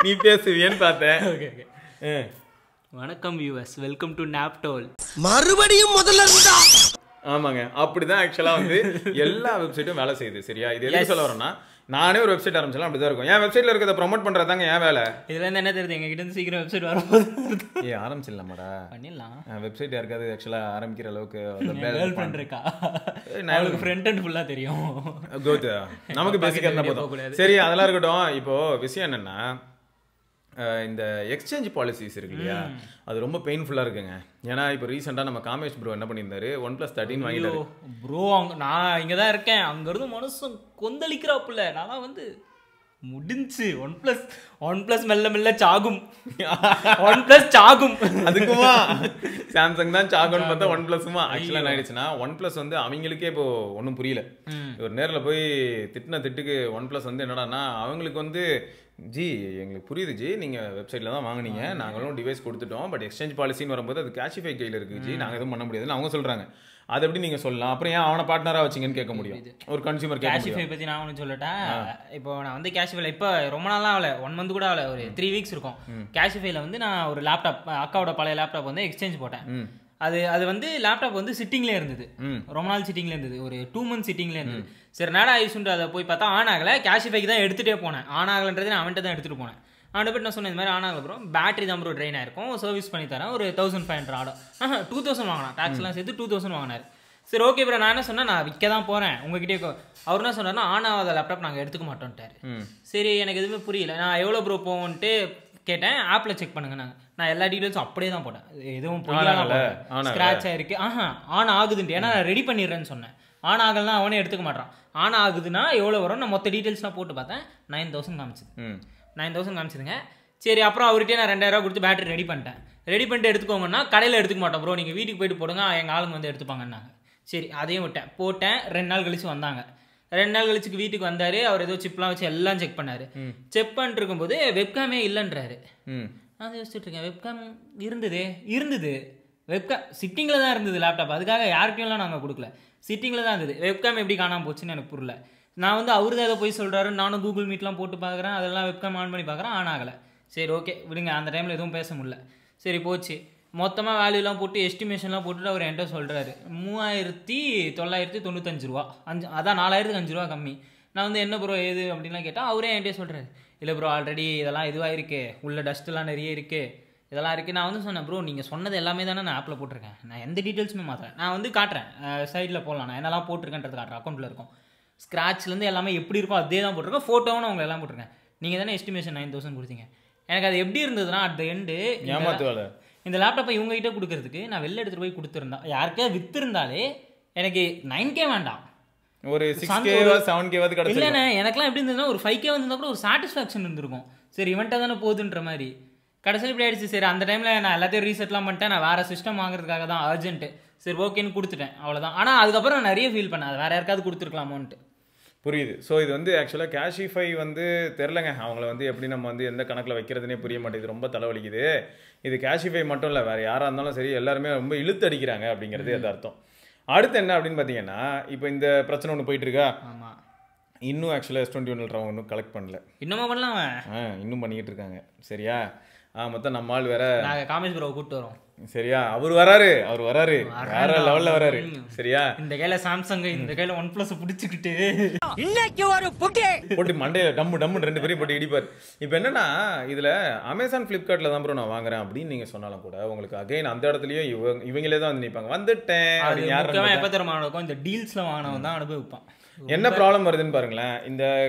நீ பேசுவியன்னு பார்த்தேன். Okay okay. வணக்கம் வியூவர்ஸ், வெல்கம் டு நாப்டோல். மறுபடியும் முதல்ல இருந்தா. ஆமாங்க, அப்படிதான் ஆக்சுவலா வந்து எல்லா வெப்சைட்டும் வேலை செய்யுது. சரியா, இது எதுக்கு சொல்ல வரேன்னா, நானே ஒரு வெப்சைட் ஆரம்பிச்சாலும் அப்படிதான் இருக்கும். என் வெப்சைட்ல இருக்கிறத ப்ரொமோட் பண்றதாங்க என் வேலை. இதுல இருந்து என்ன தெரியுது, எங்க கிட்ட இருந்து சீக்கிரம் வெப்சைட் வரும்போது ஆரம்பிச்சிடலாமாடா, பண்ணிடலாம். வெப்சைட் யாருக்காவது ஆக்சுவலா ஆரம்பிக்கிற அளவுக்கு கேர்ள் ஃப்ரெண்ட் இருக்கா? அவளுக்கு ஃப்ரண்ட் அண்ட் ஃபுல்லா தெரியும். கோத் நமக்கு பேசிக்கா இருந்தா போதும். சரி, அதெல்லாம் இருக்கட்டும். இப்போ விஷயம் என்னன்னா, இந்த எக்ஸ்சேஞ்ச் பாலிசிஸ் இருக்கு இல்லையா, அது ரொம்ப பெயின்ஃபுல்லாக இருக்குங்க. ஏன்னா இப்போ ரீசெண்டாக நம்ம காமேஷ் ப்ரோ என்ன பண்ணியிருந்தாரு, OnePlus 13 வாங்கிட்டாரு. ப்ரோ நான் இங்கே தான் இருக்கேன், அங்கேருந்து மனுஷன் கொந்தளிக்கிறாப்புல. நான் வந்து முடிஞ்சு ஒன் பிளஸ் மெல்ல மெல்ல சாகும். OnePlus சாகும். அதுக்குமா சாம்சங் தான் சாகும்னு பார்த்தா OnePlusமா ஆக்சுவலாக என்ன ஆயிடுச்சுன்னா, OnePlus வந்து அவங்களுக்கே இப்போ ஒன்றும் புரியல. ஒரு நேரில் போய் திட்டின திட்டுக்கு OnePlus வந்து என்னடான்னா, அவங்களுக்கு வந்து ஜி எங்களுக்கு புரியுது ஜி, நீங்கள் வெப்சைட்டில் தான் வாங்கினீங்க, நாங்களும் டிவைஸ் கொடுத்துட்டோம், பட் எக்ஸ்சேஞ்ச் பாலிசின்னு வரும்போது அது கேஷிஃபை கையில் இருக்குது ஜி, நாங்கள் எதுவும் பண்ண முடியாதுன்னு அவங்க சொல்கிறாங்க. அதை எப்படி நீங்கள் சொல்லலாம், அப்புறம் ஏன் அவனை பார்ட்னராக வச்சிங்கன்னு கேட்க முடியும் ஒரு கன்சியூமர். கேஷிஃபை பற்றி நான் ஒன்று சொல்லட்டேன். இப்போ நான் வந்து கேஷிஃபைல இப்போ ரொம்ப நாளாக ஆகலை, 1 மந்த் கூட ஆகலை, ஒரு 3 வீக்ஸ் இருக்கும். கேஷிஃபைல வந்து நான் ஒரு லேப்டாப், அக்காவோட பழைய லேப்டாப் வந்து எக்ஸ்சேஞ்ச் போட்டேன். அது வந்து லேப்டாப் வந்து சிட்டிங்லேயே இருந்தது, ரொம்ப நாள் சிட்டிங்ல இருந்தது, ஒரு 2 மந்த்ஸ் சிட்டிங்ல இருந்தது. சரி நேடா ஆயிடுச்சுட்டு அதை போய் பார்த்தா ஆன் ஆகலை. கேஷிஃபைக்கு தான் எடுத்துகிட்டே போனேன். ஆன் ஆகலைன்றது நான் அவன்கிட்ட தான் எடுத்துகிட்டு போனேன். அவன்கிட்ட போய்ட்டு நான் சொன்னேன், இந்த மாதிரி ஆன் ஆகல ப்ரோ, பேட்டரி தான் ப்ரோ ட்ரெயின் ஆயிருக்கும், சர்வீஸ் பண்ணி தரேன், ஒரு 1500 ஆடும். 2000 வாங்கினா, டாக்ஸ்லாம் சேர்த்து 2000 வாங்கினார். சரி ஓகே ப்ரோ, நான் என்ன சொன்னேன், நான் விற்க தான் போகிறேன் உங்ககிட்டே. அவர் என்ன சொன்னார்னா, ஆன் ஆகாத லேப்டாப் நாங்கள் எடுத்துக்க மாட்டோன்ட்டார். சரி எனக்கு எதுவுமே புரியல. நான் எவ்வளோ ப்ரோ போவோன்ட்டு கேட்டேன். ஆப்பில் செக் பண்ணுங்க, நான் எல்லா டீட்டெயில்ஸும் அப்படியே தான் போட்டேன், எதுவும் ஸ்க்ராட்ச் ஆயிருக்கு. ஆன் ஆகுதுன்ட்டு, ஏன்னா நான் ரெடி பண்ணிடுறேன்னு சொன்னேன். ஆன் ஆகலாம் அவனே எடுத்துக்க மாட்டான். ஆன் ஆகுதுன்னா எவ்வளோ வரும், நான் மொத்த டீட்டெயில்ஸ்லாம் போட்டு பார்த்தேன். 9000 காமிச்சிது. 9000 காமிச்சிதுங்க. சரி அப்புறம் அவர்கிட்டே நான் 2000 கொடுத்து பேட்டரி ரெடி பண்ணிட்டேன். ரெடி பண்ணிட்டு எடுத்துக்கோங்கன்னா, கடையில் எடுத்துக்க மாட்டோம் ப்ரோ, நீங்கள் வீட்டுக்கு போயிட்டு போடுங்க, எங்கள் ஆளுங்க வந்து எடுத்துப்பாங்கன்னாங்க. சரி அதையும் விட்டேன், போட்டேன். 2 நாள் கழிச்சு வந்தாங்க. 2 நாள் கழிச்சுக்கு வீட்டுக்கு வந்தார். அவர் ஏதோ சிப்லாம் வச்சு எல்லாம் செக் பண்ணார். செக் பண்ணிட்டு இருக்கும்போது வெப்காமே இல்லைன்றாரு. நான் யோசிச்சுட்டு இருக்கேன், வெப்காம் இருந்தது வெப்காம் சிட்டிங்கில் தான் இருந்தது லேப்டாப், அதுக்காக யாருக்கையும்லாம் நாங்கள் கொடுக்கல, சிட்டிங்கில் தான் இருந்தது. வெப்காம் எப்படி காணாமல் போச்சுன்னு எனக்கு புரியல. நான் வந்து அவரு தான் ஏதோ போய் சொல்கிறாரு, நானும் கூகுள் மீட்லாம் போட்டு பார்க்குறேன், அதெல்லாம் வெப்காம் ஆன் பண்ணி பார்க்குறேன், ஆன் ஆகலை. சரி ஓகே விடுங்க, அந்த டைமில் எதுவும் பேச முடியல. சரி போச்சு, மொத்தமாக வேல்யூலாம் போட்டு எஸ்டிமேஷன்லாம் போட்டுட்டு அவர் என்கிட்ட சொல்கிறாரு 3995 ரூபா. அதான் 4000க்கு 5 ரூபா கம்மி. நான் வந்து என்ன ப்ரோ ஏது அப்படின்லாம் கேட்டால் அவரே என்கிட்ட சொல்கிறாரு, இல்லை ப்ரோ ஆல்ரெடி இதெல்லாம் இதுவாக இருக்குது, உள்ள டஸ்ட்லாம் நிறைய இருக்குது, இதெல்லாம் இருக்குது. நான் வந்து சொன்னேன், ப்ரோ நீங்கள் சொன்னது எல்லாமே தானே நான் ஆப்பில் போட்டிருக்கேன், நான் எந்த டீட்டெயில்ஸுமே மாற்றுறேன். நான் வந்து காட்டுறேன், சைடில் போடலாம், நான் என்னெல்லாம் போட்டிருக்கேன்றது காட்டுறேன், அக்கௌண்ட்டில் இருக்கும். ஸ்க்ராட்ச்லேருந்து எல்லாமே எப்படி இருக்கும் அதே தான் போட்டிருக்கேன், ஃபோட்டோவும் நான் உங்களை எல்லாம் போட்டிருக்கேன். நீங்கள் தானே எஸ்டிமேஷன் 9000 கொடுத்தீங்க. எனக்கு அது எப்படி இருந்ததுன்னா, அட் த எண்டு இந்த லேப்டாப்பை இவங்ககிட்ட கொடுக்கறதுக்கு நான் வெளில எடுத்துகிட்டு போய் கொடுத்துருந்தா, யாருக்கே விற்றுருந்தாலே எனக்கு 9K வேண்டாம், ஒரு 6K 7K கிடைக்கும். இல்லைண்ணே எனக்குலாம் எப்படி இருந்ததுன்னா, ஒரு 5K வந்திருந்தா கூட ஒரு சாட்டிஸ்ஃபேக்ஷன் இருந்திருக்கும். சரி இவன்ட்ட தானே போகுதுன்ற மாதிரி. கடைசியில் இப்படி ஆயிடுச்சு. சரி அந்த டைமில் நான் எல்லாத்தையும் ரீசெட்லாம் பண்ணிட்டேன், நான் வேறு சிஸ்டம் வாங்குறதுக்காக தான் அர்ஜென்ட்டு. சரி ஓகேன்னு கொடுத்துட்டேன், அவ்வளோதான். ஆனால் அதுக்கப்புறம் நான் நிறைய ஃபீல் பண்ணேன், அது வேறு யாருக்காவது கொடுத்துருக்கலாமோன்ட்டு. புரியுது. ஸோ இது வந்து ஆக்சுவலாக கேஷிஃபை வந்து தெரிலங்க, அவங்கள வந்து எப்படி நம்ம வந்து எந்த கணக்கில் வைக்கிறதுனே புரிய மாட்டேங்குது, ரொம்ப தலைவலிக்குது. இது கேஷிஃபை மட்டும் இல்லை, வேறு யாராக இருந்தாலும் சரி எல்லாருமே ரொம்ப இழுத்து அடிக்கிறாங்க அப்படிங்கிறது அது அர்த்தம். அடுத்து என்ன அப்படின்னு பார்த்தீங்கன்னா, இப்போ இந்த பிரச்சனை ஒன்று போயிட்டு இருக்கா. ஆமாம், இன்னும் ஆக்சுவலாக S21 Ultra இன்னும் கலெக்ட் பண்ணல. இன்னுமா பண்ணலாம், இன்னும் பண்ணிக்கிட்டு இருக்காங்க. சரியா, மொத்தம் நம்ம ஆள் வேற, நாங்கள் காமேஷ் ப்ரோவை கூப்பிட்டு வரோம். சரியா, அவர் வராரு வேற லெவல்ல வராரு. சரியா, இந்த கையில சாம்சங், இந்த கையில OnePlus பிடிச்சிக்கிட்டு இன்னைக்கு ஒரு போட்டு மண்டையில டம்மு 2 பேரையும் போட்டு இடிப்பார். இப்போ என்னன்னா, இதுல அமேசான் பிளிப்கார்ட்ல தான் ப்ரோ நான் வாங்குறேன் அப்படின்னு நீங்க சொன்னாலும் கூட உங்களுக்கு அகைன் அந்த இடத்துலயும் இவங்களே தான் வந்து நிற்பாங்க. வந்துட்டேன் எப்ப தரமா இருக்கும், இந்த டீல்ஸ்ல வாங்கினவன் தான் அனுபவிப்பான். என்ன ப்ராப்ளம் வருதுன்னு பாருங்களேன். இந்த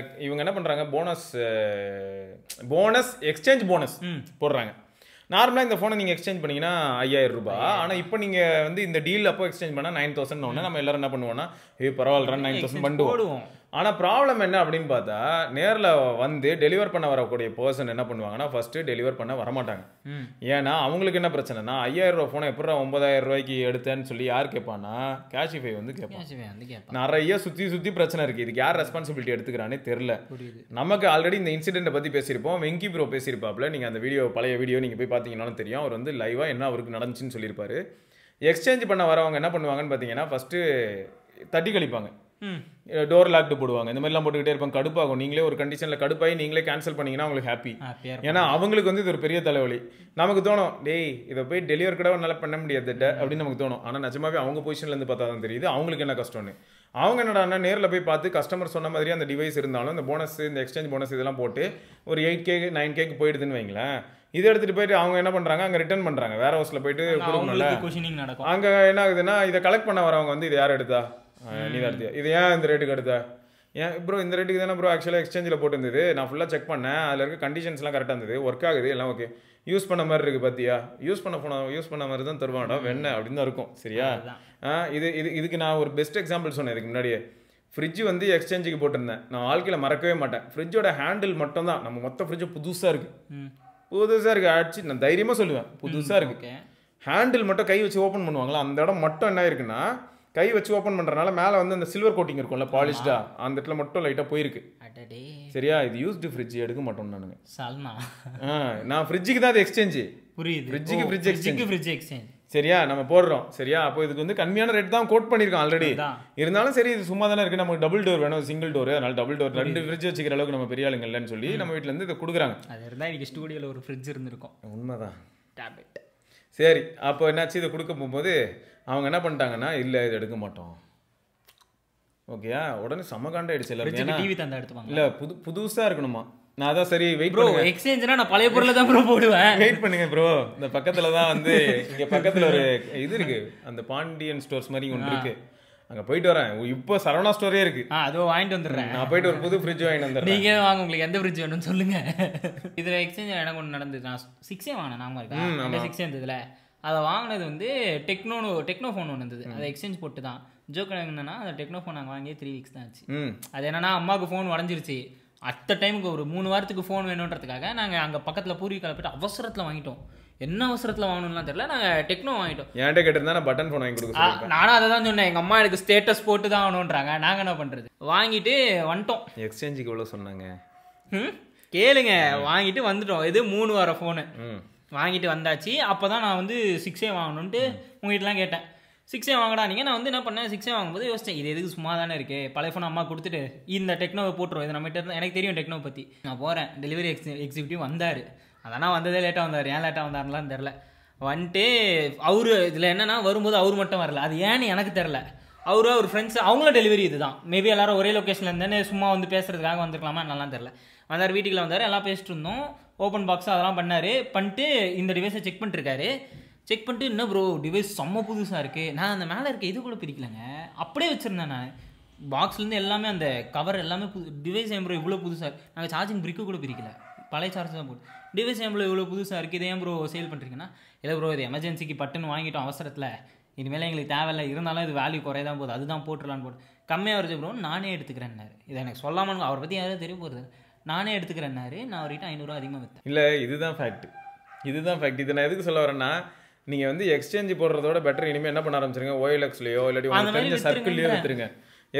இவங்க என்ன பண்றாங்க, போனஸ் எக்ஸ்சேஞ்ச் போனஸ் போடுறாங்க. நார்மலாக இந்த ஃபோனை நீங்கள் எக்ஸ்சேஞ்ச் பண்ணிங்கன்னா 5000 ரூபாய். ஆனால் இப்போ நீங்கள் வந்து இந்த டீல் அப்போ எக்ஸ்சேஞ்ச் பண்ணால் 9000 ஒன்று நம்ம எல்லாரும் என்ன பண்ணுவோம்னா, பரவாயில்ல 9000 பண்ணுவோம். ஆனால் ப்ராப்ளம் என்ன அப்படின்னு பார்த்தா, நேரில் வந்து டெலிவர் பண்ண வரக்கூடிய பர்சன் என்ன பண்ணுவாங்கன்னா, ஃபர்ஸ்ட் டெலிவர் பண்ண வரமாட்டாங்க. ஏன்னா அவங்களுக்கு என்ன பிரச்சனைனா, 5000 ரூபா ஃபோனை எப்போ 9000 ரூபாய்க்கு எடுத்தேன்னு சொல்லி யார் கேட்பான்னா, கேஷிஃபை வந்து கேட்பான். நிறைய சுற்றி பிரச்சனை இருக்குது. இதுக்கு யார் ரெஸ்பான்சிபிலிட்டி எடுத்துக்கிறானே தெரில. நமக்கு ஆல்ரெடி இந்த இன்சிடென்ட்டை பற்றி பேசியிருப்போம், வெங்கி ப்ரோ பேசியிருப்பாப்புல. நீங்கள் அந்த பழைய வீடியோ நீங்கள் போய் பார்த்தீங்கன்னாலும் தெரியும். அவர் வந்து லைவாக என்ன அவருக்கு நடந்துச்சுன்னு சொல்லியிருப்பாரு. எக்ஸ்சேஞ்ச் பண்ண வரவங்க என்ன பண்ணுவாங்கன்னு பார்த்தீங்கன்னா, ஃபஸ்ட்டு தட்டி கழிப்பாங்க. டோர் லாக்டு போடுவாங்க, இந்த மாதிரிலாம் போட்டுக்கிட்டே இருப்பாங்க. கடுப்பாகும். நீங்களே ஒரு கண்டிஷனில் கடுப்பாகி நீங்களே கேன்சல் பண்ணீங்கன்னா உங்களுக்கு ஹாப்பி. ஏன்னா அவங்களுக்கு வந்து இது ஒரு பெரிய தலைவலி. நமக்கு தோணும், டேய் இதை போய் டெலிவரி கூட நல்லா பண்ண முடியாது அப்படின்னு நமக்கு தோணும். ஆனால் நிஜமாவே அவங்க பொசிஷன்லேருந்து பார்த்தா தான் தெரியுது அவங்களுக்கு என்ன கஷ்டம்னு. அவங்க என்னடான்னா நேரில் போய் பார்த்து கஸ்டமர் சொன்ன மாதிரி அந்த டிவைஸ் இருந்தாலும் இந்த போனஸ், இந்த எக்ஸ்சேஞ்ச் போனஸ் இதெல்லாம் போட்டு ஒரு 8K 9K போயிடுதுன்னு வைங்களேன். இதை எடுத்துகிட்டு போயிட்டு அவங்க என்ன பண்ணுறாங்க, அங்கே ரிட்டர்ன் பண்ணுறாங்க. வேற ஹவுஸில் போயிட்டு கொடுக்கணும்ல. அங்கே என்ன ஆகுதுன்னா இதை கலெக்ட் பண்ண வரவங்க வந்து இது யார் எடுத்தா, நீ தான் எடுத்தியா, இது ஏன் இந்த ரேட்டுக்கு எடுத்தா, ஏன் ப்ரோ இந்த ரேட்டுக்கு தானே ப்ரோ ஆக்சுவலாக எக்ஸ்சேஞ்சில் போட்டுருந்தது, நான் ஃபுல்லாக செக் பண்ணேன், அதில் இருக்க கண்டிஷன்ஸ்லாம் கரெக்டாக இருந்தது, ஒர்க் ஆகுது, எல்லாம் ஓகே, யூஸ் பண்ண மாதிரி இருக்குது பார்த்தியா, யூஸ் பண்ண மாதிரி தான் தருவாடா வெண்ணெய் அப்படின்னு தான் இருக்கும். சரியா? இதுக்கு நான் ஒரு பெஸ்ட் எக்ஸாம்பிள் சொன்னேன் இதுக்கு முன்னாடியே. ஃப்ரிட்ஜ் வந்து எக்ஸ்சேஞ்சுக்கு போட்டிருந்தேன், நான் வாழ்க்கையில் மறக்கவே மாட்டேன். ஃப்ரிட்ஜோட ஹேண்டில் மட்டும் தான், நம்ம மொத்த ஃப்ரிட்ஜு புதுசாக இருக்குது ஆச்சு, நான் தைரியமாக சொல்லுவேன் புதுசாக இருக்குது. ஹேண்டில் மட்டும் கை வச்சு ஓப்பன் பண்ணுவாங்களா, அந்த இடம் மட்டும் என்ன இருக்குன்னா கை வச்சு ஓப்பன் பண்ணுறதுனால மேலே வந்து அந்த சில்வர் கோட்டிங் இருக்கும்ல பாலிஷ்டா, அந்த இடத்துல மட்டும் லைட்டாக போயிருக்கு. சரியா? இது யூஸ்டு ஃப்ரிட்ஜ் எடுக்க மாட்டோம் நானுங்க. நான் ஃப்ரிட்ஜுக்கு தான் அது எக்ஸ்சேஞ்சு. புரியுது? Fridge exchange. சரியா? நம்ம போடுறோம். சரியா? அப்போ இதுக்கு வந்து கம்மியான ரேட் தான் கோட் பண்ணியிருக்கோம் ஆல்ரெடி. இருந்தாலும் சரி இது சும்மா தானே இருக்குது, நமக்கு டபுள் டோர் வேணும், சிங்கிள் டோர், அதனால டபுள் டோர் 2 ஃப்ரிட்ஜ் வச்சுக்கிற அளவுக்கு நம்ம பெரிய ஆளுங்க இல்லைன்னு சொல்லி நம்ம வீட்டில் இருந்து இதை கொடுக்குறாங்க. அது இருந்தால் இன்னைக்கு ஸ்டூடியோவில் ஒரு ஃப்ரிட்ஜ் இருந்திருக்கும். உண்மைதான். டேப்லெட். சரி, அப்போ என்னாச்சு, இதை கொடுக்க போகும்போது அவங்க என்ன பண்ணிட்டாங்கன்னா, இல்லை இது எடுக்க மாட்டோம். ஓகேயா? உடனே சமகாண்ட ஆயிடுச்சு எல்லாரும். டிவி தந்தா எடுத்துப்பாங்க. இல்லை புதுசாக இருக்கணுமா. நான் அதான் சரி வெயிட் பண்ணுங்க, எக்ஸ்சேஞ்ச்னா நான் பழைய பொருளை தான் ப்ரோ போடுவேன், வெயிட் பண்ணுங்க ப்ரோ. இந்த பக்கத்துல தான் வந்து இங்க பக்கத்துல ஒரு இது இருக்கு, அந்த பாண்டியன் ஸ்டோர்ஸ் மாதிரி ஒன்று இருக்கு, அங்க போயிட்டு வரேன். இப்போ சரவணா ஸ்டோரே இருக்கு, அதுவும் வாங்கிட்டு வந்துடுறேன். நான் போயிட்டு ஒரு புது ஃப்ரிட்ஜ் வாங்கிட்டு வந்துடுறேன். நீங்க வாங்க, உங்களுக்கு எந்த ஃப்ரிட்ஜ் வேணும்னு சொல்லுங்க. இதுல எக்ஸ்சேஞ்ச் எனக்கு ஒன்று நடந்தது. நான் 6 வாங்கினேன், நாம இருக்கேன் 6 இருந்ததுல. அதை வாங்கினது வந்து டெக்னோ ஃபோன் ஒன்று இருந்தது, அதை எக்ஸ்சேஞ்ச் போட்டு தான். ஜோக் என்னன்னா, அந்த டெக்னோ ஃபோன் நாங்கள் வாங்கி 3 வீக்ஸ் தான் ஆச்சு. அது என்னன்னா, அம்மாவுக்கு ஃபோன் உடஞ்சிருச்சு. அத்த டைமுக்கு ஒரு 3 வாரத்துக்கு ஃபோன் வேணுன்றதுக்காக நாங்கள் அங்கே பக்கத்தில் பூர்வீகால போய்ட்டு அவசரத்தில் வாங்கிட்டோம். என்ன அவசரத்தில் வாங்கணும்லாம் தெரியல, நாங்கள் டெக்னோ வாங்கிட்டோம். என்கிட்ட கேட்டிருந்தா நான் பட்டன் ஃபோன் வாங்கி கொடுக்க, நானும் அதை தான் சொன்னேன். எங்கள் அம்மா எனக்கு ஸ்டேட்டஸ் போட்டு தான் ஆகணுன்றாங்க. நாங்கள் என்ன பண்ணுறது, வாங்கிட்டு வந்துட்டோம். எக்ஸ்சேஞ்சுக்கு எவ்வளோ சொன்னாங்க கேளுங்க. வாங்கிட்டு வந்துட்டோம். இது 3 வார ஃபோனு வாங்கிட்டு வந்தாச்சு. அப்போ தான் நான் வந்து 6 வாங்கணுன்ட்டு உங்ககிட்டலாம் கேட்டேன். 6 வாங்கடா நீங்கள். நான் வந்து என்ன பண்ணேன், 6 வாங்கும்போது யோசிச்சேன், இது எதுக்கு சும்மா தானே இருக்குது, பழைய ஃபோன் அம்மா கொடுத்துட்டு இந்த டெக்னோவை போட்டுருவோம், இது நம்மகிட்ட இருந்தால். எனக்கு தெரியும் டெக்னோ பற்றி. நான் போகிறேன், டெலிவரி எக்ஸிக்யூட்டிவ் வந்தார். அதனால் வந்ததே லேட்டாக வந்தார். ஏன் லேட்டாக வந்தாருலாம் தெரில. வந்துட்டு அவரு இதில் என்னென்னா, வரும்போது அவர் மட்டும் வரல, அது ஏன்னு எனக்கு தெரில. அவர் ஃப்ரெண்ட்ஸ் அவங்களும் டெலிவரி இது தான். மேபி எல்லாரும் ஒரே லொக்கேஷனில் இருந்தேன்னு சும்மா வந்து பேசுறதுக்காக வந்திருக்கலாமா என்னலாம் தெரில. வந்தார், வீட்டுக்குள்ள வந்தார், எல்லாம் பேசிட்டு இருந்தோம். ஓப்பன் பாக்ஸ் அதெல்லாம் பண்ணிட்டு இந்த டிவைஸை செக் பண்ணிட்டுருக்காரு. செக் பண்ணிட்டு, என்ன ப்ரோ டிவைஸ் செம்ம புதுசாக இருக்குது. நான் அந்த மேலே இருக்க இது கூட பிரிக்கலைங்க, அப்படியே வச்சுருந்தேன். நான் பாக்ஸ்லேருந்து எல்லாமே அந்த கவர் எல்லாமே டிவைஸ் ஏன் ப்ரோ இவ்வளோ புதுசாக இருக்குது. நாங்கள் சார்ஜிங் பிரிக்கு கூட பிரிக்கல, பழைய சார்ஜ் தான் போட்டு. டிவைஸ் ஏன் ப்ரோ இவ்வளோ புதுசாக இருக்குது, இதை ஏன் ப்ரோ சேல் பண்ணுறீங்கன்னா, இல்லை ப்ரோ இது எமர்ஜென்சிக்கு பட்டுன்னு வாங்கிட்டோம் அவசரத்தில், இனிமேல் எங்களுக்கு தேவையில்லை, இருந்தாலும் இது வேல்யூ குறையதான் போகுது, அதுதான் போட்டுடலான்னு போட்டு. கம்மியாக வருது ப்ரோ, நானே எடுத்துக்கிறேன்னாரு. இதை எனக்கு சொல்லாமல், அவரை பற்றி யாரும் தெரிய போகிறது, நானே எடுத்துக்கிறேன்னாரு. நான் அவர்கிட்ட 500 அதிகமாக விற்றேன். இல்லை இதுதான் ஃபேக்ட். இதை நான் எதுக்கு சொல்ல வரேன்னா, நீங்கள் வந்து எக்ஸ்சேஞ்ச் போடுறதோட பெட்டர் இனிமேல் என்ன பண்ண ஆரம்பிச்சிருங்க, OLX-லையோ இல்லாட்டி உங்களுக்கு தெரிஞ்ச சர்க்கிள்லையோ விற்றுருங்க.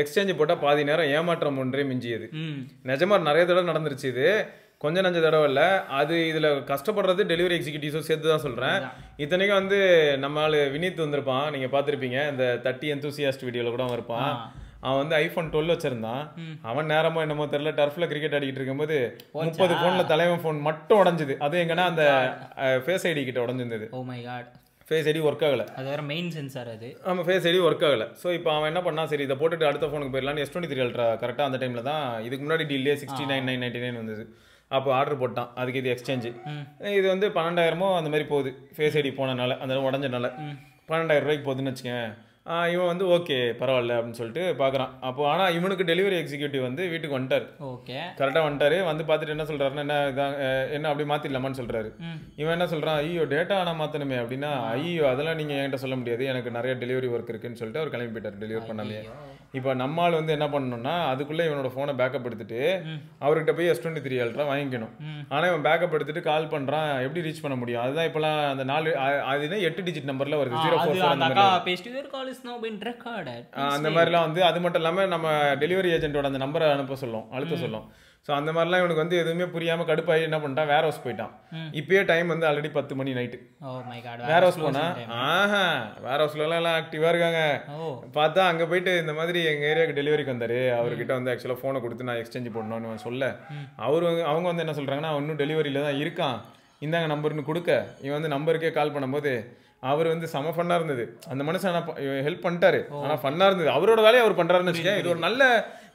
எக்ஸ்சேஞ்ச் போட்டால் பாதி நேரம் ஏமாற்றம் ஒன்றே மிஞ்சியது. நிஜமாக நிறைய தடவை நடந்துருச்சு. இது கொஞ்சம் நஞ்ச தடவை இல்லை. அது இதில் கஷ்டப்படுறது டெலிவரி எக்ஸிக்யூட்டிவ்ஸும் சேர்த்து தான் சொல்கிறேன். இத்தனைக்கும் வந்து நம்ம ஆள் வினீத் வந்திருப்பான், நீங்கள் பார்த்துருப்பீங்க, இந்த 30 எந்தூசியாஸ்ட் வீடியோவில் கூட இருப்பான். அவன் வந்து iPhone 12 வச்சிருந்தான். அவன் நேரமோ என்னமோ தெரியல, டர்ஃப்ல கிரிக்கெட் ஆடிக்கிட்டு இருக்கும்போது 30 ஃபோனில் தலைவன் ஃபோன் மட்டும் உடஞ்சுது. அது எங்கன்னா அந்த ஃபேஸ் ஐடி கிட்ட உடஞ்சிருந்தது. Oh my god. Face ID work ஆகலை, அது வேறு மெயின் சென்சார் அது. ஆமாம், ஃபேஸ் ஐடி ஒர்க் ஆகலை. ஸோ இப்போ அவன் என்ன பண்ணா, சரி இதை போட்டுட்டு அடுத்த ஃபோனுக்கு போயிடலான்னு S23 Ultra கரெக்டாக அந்த டைமில் தான், இதுக்கு முன்னாடி டீல்லே 69,999 வந்தது. அப்போ ஆர்டர் போட்டான். அதுக்கு இது எக்ஸ்சேஞ்சு. இது வந்து 12,000 அந்த மாதிரி போகுது. ஃபேஸ் ஐடி போனனால, அந்த உடஞ்சனால 12,000 ரூபாய்க்கு போகுதுன்னு வச்சுக்கேன். இவன் வந்து ஓகே பரவாயில்ல அப்படின்னு சொல்லிட்டு பார்க்குறான். அப்போ ஆனால் இவனுக்கு டெலிவரி எக்ஸிக்யூட்டிவ் வந்து வீட்டுக்கு வந்துட்டார். ஓகே, கரெக்டாக வந்துட்டாரு. வந்து பார்த்துட்டு என்ன சொல்கிறாருன்னா, என்ன அப்படி மாற்றிடலாமான்னு சொல்கிறாரு. இவன் என்ன சொல்கிறான், ஐயோ டேட்டா ஆனால் மாற்றணுமே அப்படின்னா, ஐயோ அதெல்லாம் நீங்கள் என்கிட்ட சொல்ல முடியாது, எனக்கு நிறைய டெலிவரி ஒர்க் இருக்குன்னு சொல்லிட்டு அவர் கிளம்பி போயிட்டார் டெலிவரி பண்ணாமே. இப்போ நம்மால் வந்து என்ன பண்ணணும்னா, அதுக்குள்ளே இவனோட ஃபோனை பேக்கப் எடுத்துட்டு அவர்கிட்ட போய் S23 Ultra வாங்கிக்கணும். ஆனால் இவன் பேக்கப் எடுத்துட்டு கால் பண்ணுறான், எப்படி ரீச் பண்ண முடியும்? அதுதான் இப்போலாம் அந்த 8 டிஜிட் நம்பரில் வருது, 044 அந்த மாதிரிலாம் வந்து. அது மட்டும் இல்லாமல் நம்ம டெலிவரி ஏஜென்ட்டோட அந்த நம்பரை அனுப்ப சொல்லும், அழுத்த சொல்லும். ஸோ அந்த மாதிரிலாம் இவனுக்கு வந்து எதுவுமே புரியாமல் கடுப்பாகி என்ன பண்ணிட்டான், வேர் ஹவுஸ் போயிட்டான். இப்பயே டைம் வந்து ஆல்ரெடி 10 மணி நைட்டு. வேர் ஹவுஸ் போனா வேர் ஹவுஸ்லாம் எல்லாம் ஆக்டிவாக இருக்காங்க. பார்த்தா அங்கே போயிட்டு இந்த மாதிரி எங்கள் ஏரியாவுக்கு டெலிவரிக்கு வந்தார். அவர்கிட்ட வந்து ஆக்சுவலாக ஃபோனை கொடுத்து நான் எக்ஸ்சேஞ்ச் பண்ணணும்னு சொல்ல, அவங்க வந்து என்ன சொல்கிறாங்கன்னா, இன்னும் டெலிவரியில் தான் இருக்கான், இந்தாங்க நம்பர்னு கொடுக்க, இவன் வந்து நம்பருக்கே கால் பண்ணும்போது அவர் வந்து செம ஃபன்னாக இருந்தது. அந்த மனுஷன் ஹெல்ப் பண்ணிட்டாரு, ஆனால் ஃபன்னாக இருந்தது. அவரோட வேலையை அவர் பண்ணுறாருன்னு வச்சுக்கேன். இது ஒரு நல்ல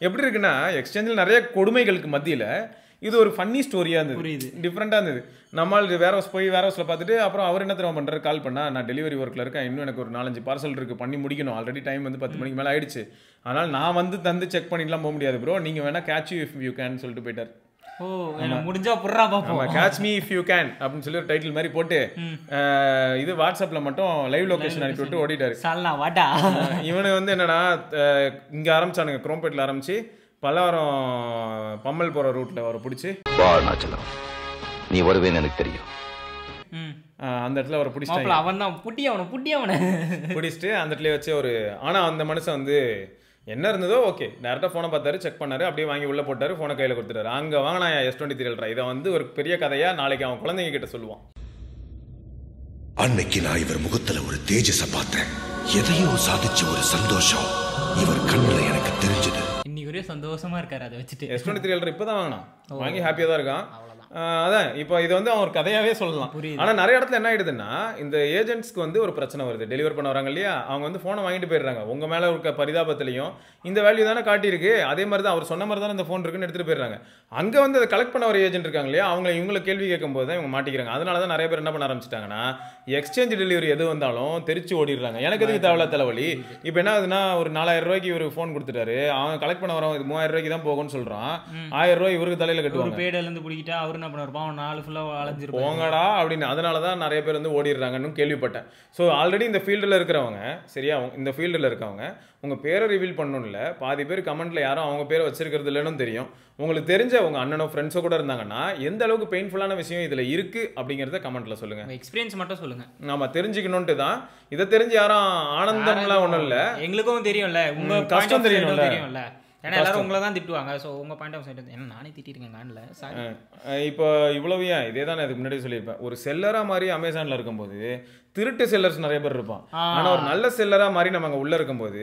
எப்படி இருக்குன்னா, எக்ஸ்சேஞ்சில் நிறைய கொடுமைகளுக்கு மத்தியில் இது ஒரு ஃபன்னி ஸ்டோரியாக இருந்தது, டிஃப்ரெண்ட்டாக இருந்தது. நம்மால் வேர் ஹவுஸ் போய் வேர் ஹவுஸில் பார்த்துட்டு அப்புறம் அவர் என்ன தெரியுமா பண்ணுறாரு, கால் பண்ணால் நான் டெலிவரி ஒர்க்கில் இருக்கேன், இன்னும் எனக்கு ஒரு 4-5 பார்சல் இருக்குது, பண்ணி முடிக்கணும், ஆல்ரெடி டைம் வந்து 10 மணிக்கு மேலே ஆயிடுச்சு, அதனால் நான் வந்து தந்து செக் பண்ணிடலாம் போக முடியாது ப்ரோ, நீங்கள் வேணால் catch you if you can சொல்லிட்டு போயிட்டார். முடிஞ்சா புறா பாப்போம், catch me if you can அப்படின்னு சொல்லி ஒரு டைட்டில் மாதிரி போட்டு இது வாட்ஸ்அப்ல மட்டும் லைவ் லொகேஷன் அனுப்பி விட்டு ஓடிட்டாரு. இவனு வந்து என்னன்னா, இங்க ஆரம்பிச்சானுங்க, குரோம்பேட்டில் ஆரம்பிச்சு பலவரம் பம்மல் போற ரூட்ல வர பிடிச்சி நீ வருவேன்னு எனக்கு தெரியும், அந்த இடத்துல அவரை பிடிச்சிட்டாங்க. அவன் தான் பிடிச்சிட்டு அந்த இடத்துல வச்சு ஒரு, ஆனா அந்த மனுஷன் வந்து என்ன இருந்ததோ ஓகே, டேரெக்டாக ஃபோனை பார்த்தாரு, செக் பண்ணாரு, அப்படியே வாங்கி உள்ளே போட்டாரு, ஃபோனை கையில் கொடுத்துட்டாரு. அங்கே வாங்கினா S23 Ultra. இதை வந்து ஒரு பெரிய கதையாக நாளைக்கு அவன் குழந்தைங்க கிட்ட சொல்லுவான். அன்னைக்கு நான் இவர் முகத்துல ஒரு தேஜஸ பார்த்தேன், எதையோ சாதிச்ச ஒரு சந்தோஷம் இவர் கண்ணுல எனக்கு தெரிஞ்சது. இன்னைக்கு ஒரே சந்தோஷமா இருக்காரு அதை வச்சுட்டு. S23 Ultra இப்போதான் வாங்கினான், வாங்கி ஹாப்பியாக தான் இருக்கான். அதான் இப்போ இது வந்து அவன் ஒரு கதையாவே சொல்லலாம். ஆனால் நிறைய இடத்துல என்ன ஆயிடுதுன்னா, இந்த ஏஜென்ட்ஸ்க்கு வந்து ஒரு பிரச்சனை வருது. டெலிவர் பண்ண வராங்க இல்லையா, அவங்க வந்து ஃபோனை வாங்கிட்டு போயிடுறாங்க. உங்க மேல இருக்க பரிதாபத்திலையும் இந்த வேல்யூ தானே காட்டியிருக்கு, அதே மாதிரி தான் அவர் சொன்ன மாதிரி தானே இந்த ஃபோன் இருக்குன்னு எடுத்துட்டு போயிடுறாங்க. அங்கே வந்து அதை கலெக்ட் பண்ண ஒரு ஏஜென்ட் இருக்காங்க இல்லையா, இவங்களை கேள்வி கேட்கும் போது தான் இவங்க மாட்டிக்கிறாங்க. அதனால தான் நிறைய பேர் என்ன பண்ண ஆரம்பிச்சிட்டாங்கன்னா, எக்ஸ்சேஞ்ச் டெலிவரி எது வந்தாலும் தெரிச்சு ஓடிடுறாங்க. எனக்கு எதுக்கு தேவையில்ல தலைவலி. இப்போ என்ன ஆகுதுன்னா, ஒரு 4000 ரூபாய்க்கு இவர் ஃபோன் கொடுத்துட்டாரு, அவன் கலெக்ட் பண்ண வரவன் 3000 ரூபாய்க்கு தான் போகும்னு சொல்றான். 1000 ரூபாய் இவருக்கு தலையில கட்டுவாங்க. பேடல இருந்து பிடிக்கிட்டா அவர் என்ன பண்ணுவார், போங்கடா அப்படின்னு. அதனாலதான் நிறைய பேர் வந்து ஓடிடுறாங்கன்னு கேள்விப்பட்டேன். ஸோ ஆல்ரெடி இந்த ஃபீல்டில் இருக்கிறவங்க, சரியா, இந்த ஃபீல்டில் இருக்கவங்க உங்க பேரை ரிவீல் பண்ணணும்ல, பாதி பேர் கமெண்ட்ல யாரும் அவங்க பேரை வச்சிருக்கிறது இல்லைன்னு தெரியும். உங்களுக்கு தெரிஞ்ச உங்க அண்ணனோ ஃப்ரெண்ட்ஸோ கூட இருந்தாங்கன்னா எந்த அளவுக்கு பெயின்ஃபுல்லான விஷயம் இதுல இருக்கு அப்படிங்கறத கமெண்ட்ல சொல்லுங்க. எக்ஸ்பீரியன்ஸ் மட்டும் சொல்லுங்க, நாம தெரிஞ்சுக்கணும்ட்டு தான். இதை தெரிஞ்சு யாரும் ஆனந்தம்லாம் ஒன்றும் இல்லை, எங்களுக்கும் தெரியும்ல, உங்க கஷ்டம் தெரியும்ல. ஏன்னா எல்லாரும் உங்களை தான் திட்டுவாங்க. ஸோ உங்கள் பாயிண்ட் ஆஃப் சைட் என்ன நானே திட்டிருக்கேன் காணில். இப்போ இவ்வளவு ஏன் இதே தான் இதுக்கு முன்னாடி சொல்லியிருப்பேன். ஒரு செல்லராக மாதிரி அமேசானில் இருக்கும்போது திருட்டு செல்லர்ஸ் நிறைய பேர் இருப்பான். ஆனால் ஒரு நல்ல செல்லராக மாதிரி நம்ம அங்கே உள்ளே இருக்கும்போது,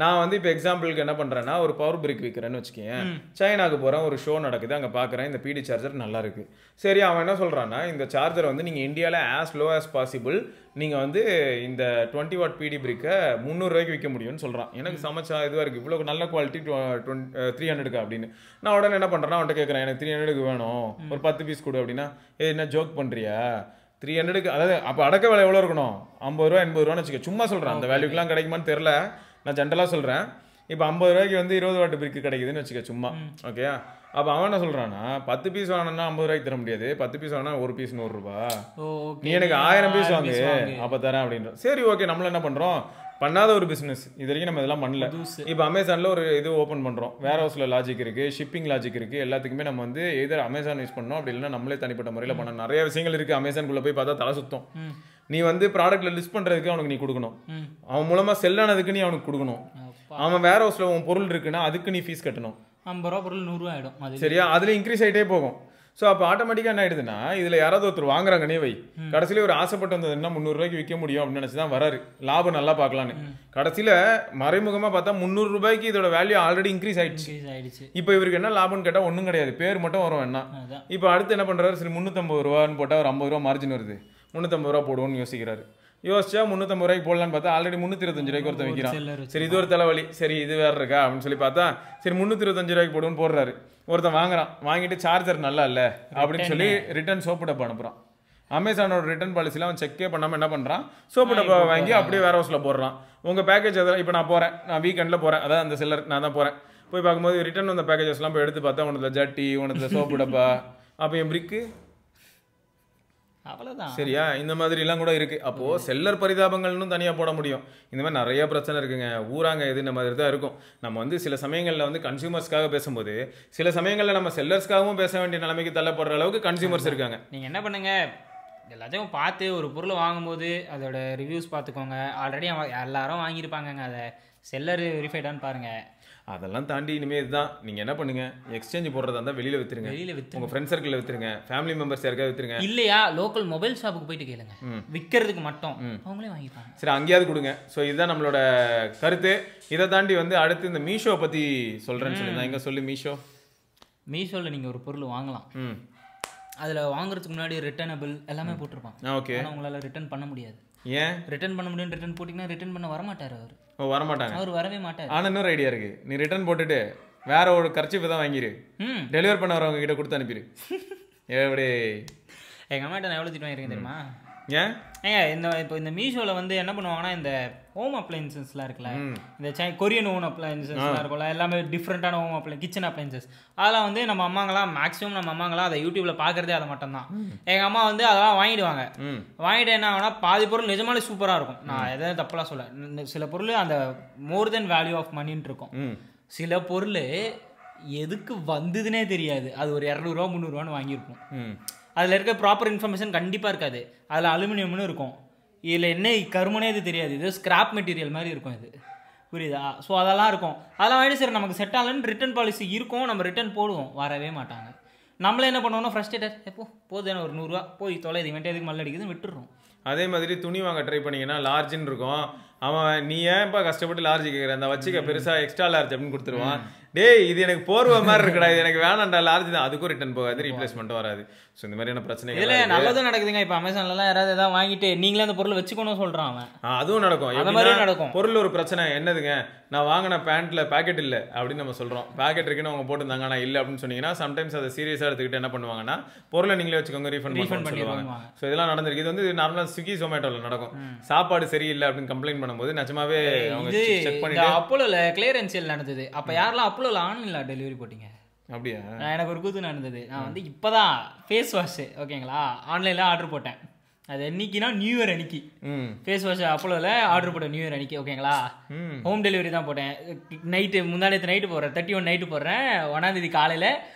நான் வந்து இப்போ எக்ஸாம்பிளுக்கு என்ன பண்ணுறேன்னா, ஒரு பவர் பிரிக் விற்கிறேன்னு வச்சுக்கேன், சைனாக்கு போகிறேன், ஒரு ஷோ நடக்குது, அங்கே பார்க்குறேன் இந்த பிடி சார்ஜர் நல்லா இருக்குது. சரி, அவன் என்ன சொல்கிறான்னா, இந்த சார்ஜரை வந்து நீங்கள் இந்தியாவில் ஆஸ் லோ ஆஸ் பாசிபிள் நீங்கள் வந்து இந்த 20 வாட் பிடி பிரிக்கை 300 ரூபாய்க்கு விற்க முடியும்னு சொல்கிறான். எனக்கு சமைச்சா இதுவாக இருக்குது, இவ்வளோ நல்ல குவாலிட்டி 300க்கு அப்படின்னு. நான் உடனே என்ன பண்ணுறேன்னா, அவன்கிட்ட கேட்குறேன், எனக்கு 300க்கு வேணும், ஒரு 10 பீஸ் கொடு அப்படின்னா, என்ன ஜோக் பண்ணுறியா, 300க்கு, அதாவது அப்போ அடக்க விலை எவ்வளோ இருக்கணும், 50 ரூபா 80 ரூபான்னு வச்சுக்க. சும்மா சொல்கிறேன், அந்த வேல்யூக்கெலாம் கிடைக்குமான்னு தெரில, நான் ஜென்ரலாக சொல்கிறேன். இப்போ 50 ரூபாய்க்கு வந்து 20 வாட் பிரிக்கு கிடைக்குதுன்னு வச்சுக்க சும்மா, ஓகே. அப்போ அவன் என்ன சொல்கிறான்னா, 10 பீஸ் வாங்கினா 50 ரூபாய்க்கு தர முடியாது, 10 பீஸ் வாங்கினா ஒரு பீஸ் 100 ரூபா, நீ எனக்கு 1000 பீஸ் வாங்கு அப்போ தரேன் அப்படின்ற. சரி ஓகே, நம்மள என்ன பண்ணுறோம், பண்ணாத ஒரு பிஸ்னஸ் இது வரைக்கும் நம்ம இதெல்லாம் பண்ணல. இப்போ அமேசானில் ஒரு இது ஓப்பன் பண்ணுறோம், வேர் ஹவுஸில் லாஜிக் இருக்குது, ஷிப்பிங் லாஜிக் இருக்குது, எல்லாத்துக்குமே நம்ம வந்து எதர் அமேசான் யூஸ் பண்ணோம், அப்படி இல்லைன்னா நம்மளே தனிப்பட்ட முறையில் பண்ணோம். நிறைய விஷயங்கள் இருக்குது. அமேசானுக்குள்ளே போய் பார்த்தா தலை சுத்தம். நீ வந்து ப்ராடக்ட்டில் லிஸ்ட் பண்ணுறதுக்கு அவனுக்கு நீ கொடுக்கணும், அவன் மூலமாக செல்லானதுக்கு நீ அவனுக்கு கொடுக்கணும், அவன் வேர் ஹவுஸில் உன் பொருள் இருக்குன்னா அதுக்கு நீ ஃபீஸ் கட்டணும். 50 ரூபா பொருள் 100 ரூபா ஆகிடும், சரியா, அதில் இன்க்ரீஸ் ஆகிட்டே போகும். ஸோ அப்போ ஆட்டோமேட்டிக்காக என்ன ஆயிடுதுன்னா, இதில் யாராவது ஒருத்தர் வாங்குறாங்கன்னே வை, கடைசியில் ஒரு ஆசைப்பட்டு வந்ததுன்னா 300 ரூபாய்க்கு விற்க முடியும் அப்படின்னு நினச்சி தான் வராரு, லாபம் நல்லா பார்க்கலான்னு. கடைசியில் மறைமுகமாக பார்த்தா 300 ரூபாய்க்கு இதோட வேல்யூ ஆல்ரெடி இன்க்ரீஸ் ஆயிடுச்சு. இப்போ இவருக்கு என்ன லாபம்னு கேட்டால் ஒன்றும் கிடையாது, பேர் மட்டும் வரும் என்ன. இப்போ அடுத்து என்ன பண்ணுறாரு, சரி 350 ரூபான்னு போட்டால் ஒரு 50 ரூபா மார்ஜின் வருது, 350 ரூபா போடுவோம்னு யோசிக்கிறாரு. யோசிச்சா 350 ரூபாய்க்கு போடலான்னு பார்த்தா ஆல்ரெடி 325 ரூபாய்க்கு ஒருத்தன் வைக்கிறான். சரி இது ஒரு தலைவலி, சரி இது வேற இருக்கா அப்படின்னு சொல்லி பார்த்தா சரி 325 ரூபாய்க்கு போடுவோன்னு போடுறாரு. ஒருத்தன் வாங்குறான், வாங்கிட்டு சார்ஜர் நல்லா இல்லை அப்படின்னு சொல்லி ரிட்டர்ன் சோப்பு டப்பா அனுப்புறான். அமேசானோட ரிட்டர்ன் பாலிசியில் அவன் செக்கே பண்ணாமல் என்ன பண்ணுறான், சோப்பு டப்பா வாங்கி அப்படியே வேர் ஹவுஸில் போடுறான். உங்கள் பேக்கேஜ் அதெல்லாம் இப்போ நான் போகிறேன், நான் வீக்கெண்டில் போகிறேன், அதான் அந்த செல்லர் நான் தான் போகிறேன், போய் பார்க்கும்போது ரிட்டர்ன் வந்த பேக்கேஜஸ்லாம் போய் எடுத்து பார்த்தா உனக்கு ஜட்டி, உனக்கு சோப்பு டப்பா, அப்போ என் பிரிக்கு அவ்வளோதான். சரியா, இந்த மாதிரிலாம் கூட இருக்குது. அப்போது செல்லர் பரிதாபங்கள்னு தனியாக போட முடியும். இந்த மாதிரி நிறைய பிரச்சனை இருக்குங்க. ஊராங்க எது இந்த மாதிரி தான் இருக்கும். நம்ம வந்து சில சமயங்களில் வந்து கன்சியூமர்ஸ்க்காக பேசும்போது சில சமயங்களில் நம்ம செல்லர்ஸ்க்காகவும் பேச வேண்டிய நிலைமைக்கு தள்ளப்படுற அளவுக்கு கன்சியூமர்ஸ் இருக்காங்க. நீங்கள் என்ன பண்ணுங்க, எல்லாத்தையும் பார்த்து ஒரு பொருளை வாங்கும்போது அதோட ரிவ்யூஸ் பார்த்துக்கோங்க. ஆல்ரெடி எல்லாரும் வாங்கியிருப்பாங்கங்க, அதை செல்லர் வெரிஃபைடான்னு பாருங்கள். அதெல்லாம் தாண்டி இனிமே இதுதான் நீங்க என்ன பண்ணுங்க, எக்ஸ்சேஞ்ச் போடுறதா இருந்தா வெளியில வித்துருங்க, உங்க ஃப்ரெண்ட் சர்க்கிள்ல வித்துருங்க, ஃபேமிலி மெம்பர்ஸ் யாருக்காவது வித்துருங்க. இல்லையா லோக்கல் மொபைல் ஷாப்புக்கு போயிட்டு கேளுங்க, விற்கிறதுக்கு மட்டும் அவங்களே வாங்கிப்பாங்க. சரி அங்கேயாவது கொடுங்க. ஸோ இதுதான் நம்மளோட கருத்து. இதை தாண்டி வந்து அடுத்து இந்த மீஷோ பத்தி சொல்றேன்னு சொல்லி எங்க சொல்லி மீஷோவில் நீங்கள் ஒரு பொருள் வாங்கலாம், அதில் வாங்குறதுக்கு முன்னாடி ரிட்டர்னபிள் எல்லாமே போட்டிருப்பான். ஓகே. ஆனால் உங்களால் ரிட்டர்ன் பண்ண முடியாது. ஏன் ரிட்டர்ன் பண்ண முடியும்? ரிட்டர்ன் போட்டிங்கன்னா ரிட்டர்ன் பண்ண வரமாட்டார் அவர். வரமாட்டாங்க, அவர் வரவே மாட்டார். ஆனால் இன்னொரு ஐடியா இருக்கு, நீ ரிட்டர்ன் போட்டுட்டு வேற ஒரு கர்ச்சீஃப் தான் வாங்கிரு, டெலிவரி பண்ண வரவங்க கிட்ட கொடுத்து அனுப்பிடு. எப்படி எங்கள் அம்மாட்ட நான் எவ்வளோ திட்டு வாங்கியிருக்கேன் தெரியுமா? ஏன் ஏங்க இப்போ இந்த மீஷோவில் வந்து என்ன பண்ணுவாங்கன்னா, இந்த ஹோம் அப்ளையன்சஸ்லாம் இருக்குல்ல, இந்த கொரியன் ஹோம் அப்ளையன்சஸ்லாம் இருக்கும்ல, எல்லாமே டிஃப்ரெண்ட்டான ஹோம் கிச்சன் அப்ளையன்சஸ், அதெல்லாம் வந்து நம்ம அம்மாங்களாம் மேக்ஸிமம் நம்ம அம்மாங்களாம் அதை யூடியூப்ல பார்க்குறதே அதை மட்டும்தான். எங்கள் அம்மா வந்து அதெல்லாம் வாங்கிடுவாங்க. வாங்கிட்டு என்ன ஆகுனா பாதி பொருள் நிஜமாலே சூப்பராக இருக்கும். நான் எதாவது தப்பெல்லாம் சொல்ல, சில பொருள் அந்த மோர் தென் வேல்யூ ஆஃப் மணின்னு இருக்கும். சில பொருள் எதுக்கு வந்ததுன்னே தெரியாது, அது ஒரு 200 300 வாங்கியிருப்போம். அதில் இருக்க ப்ராப்பர் இன்ஃபர்மேஷன் கண்டிப்பாக இருக்காது. அதில் அலுமினியம்னு இருக்கும், இதில் என்ன கருமனே இது தெரியாது, இது ஸ்கிராப் மெட்டீரியல் மாதிரி இருக்கும் இது, புரியுதா? ஸோ அதெல்லாம் இருக்கும். அதெல்லாம் வாங்கிட்டு சரி நமக்கு செட் ஆகலன்னு ரிட்டர்ன் பாலிசி இருக்கும், நம்ம ரிட்டர்ன் போடுவோம், வரவே மாட்டாங்க. நம்மளே என்ன பண்ணுவோம்னா ஃப்ரஸ்ட்ரேட்டர், எப்போ போதும் ஒரு 100 ரூபா போய் தொலை, இது இவன்ட்டு எதுக்கு மல்ல அடிக்குதுன்னு விட்டுடுறோம். அதே மாதிரி துணி வாங்க ட்ரை பண்ணிங்கன்னா லார்ஜ்னு இருக்கும், அவன் நீ ஏன்ப்பா கஷ்டப்பட்டு லார்ஜ் கேட்குற, அந்த வச்சுக்க பெருசாக எக்ஸ்ட்ரா லார்ஜ் அப்படின்னு கொடுத்துருவான். டேய் இது எனக்கு போர்வை மாதிரி இருக்குடா, இது எனக்கு வேணாண்டா லார்ஜ் தான், அதுக்கும் ரிட்டர்ன் போகாது, ரீப்ளேஸ்மெண்ட்டும் வராது. ஸோ இந்த மாதிரியான பிரச்சனை இல்லை நல்லதும் நடக்குதுங்க. இப்போ அமேசான்லாம் யாராவது எதாவது வாங்கிட்டு நீங்களே அந்த பொருளை வச்சுக்கணும் சொல்கிறான் அவன். அதுவும் நடக்கும், அந்த மாதிரி நடக்கும். பொருள் ஒரு பிரச்சனை என்னதுங்க, நான் வாங்கின பேண்ட்ல பேக்கெட் இல்லை அப்படின்னு நம்ம சொல்கிறோம், பேக்கெட் இருக்குன்னு அவங்க போட்டுருந்தாங்க ஆனால் இல்லை அப்படின்னு சொன்னீங்கன்னா சம்டைம்ஸ் அதை சீரியஸாக எடுத்துக்கிட்டு என்ன பண்ணுவாங்கன்னா பொருளை நீங்களே வச்சுக்கோங்க ரீஃபண்ட் பண்ணுவாங்க. ஸோ இதெல்லாம் நடந்திருக்கு. இது வந்து நார்மலாக ஸ்விக்கி ஜொமேட்டோவில் நடக்கும். சாப்பாடு சரியில்லை அப்படின்னு கம்ப்ளைண்ட் பண்ணும்போது நிஜமாவே அவங்க செக் பண்ணிட்டு அப்போலோல கிளியரன்ஸ் சேல் நடந்தது. அப்போ யாரெல்லாம் அப்போலோல ஆன்லைனில் டெலிவரி போட்டிங்க? அப்படியா? எனக்கு ஒரு கூத்து நடந்தது. நான் வந்து இப்போதான் ஃபேஸ் வாஷ் ஓகேங்களா ஆன்லைனில் ஆர்டர் போட்டேன். அது என்னைக்குன்னா நியூ இயர் அன்னைக்கு ஃபேஸ் வாஷ் அப்போலோவில் ஆர்டர் போட்டேன், நியூ இயர் அன்னைக்கு ஓகேங்களா. ஹோம் டெலிவரி தான் போட்டேன். நைட்டு முந்தானத்து நைட்டு போடுறேன், 31 நைட்டு போடுறேன். 1ஆம் தேதி காலையில்